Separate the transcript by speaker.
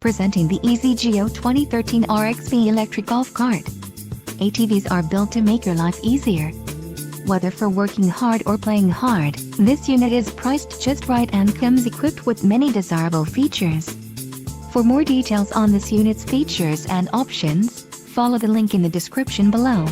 Speaker 1: Presenting the EasyGeo 2013 RXV electric golf cart. ATVs are built to make your life easier. Whether for working hard or playing hard, this unit is priced just right and comes equipped with many desirable features. For more details on this unit's features and options, follow the link in the description below.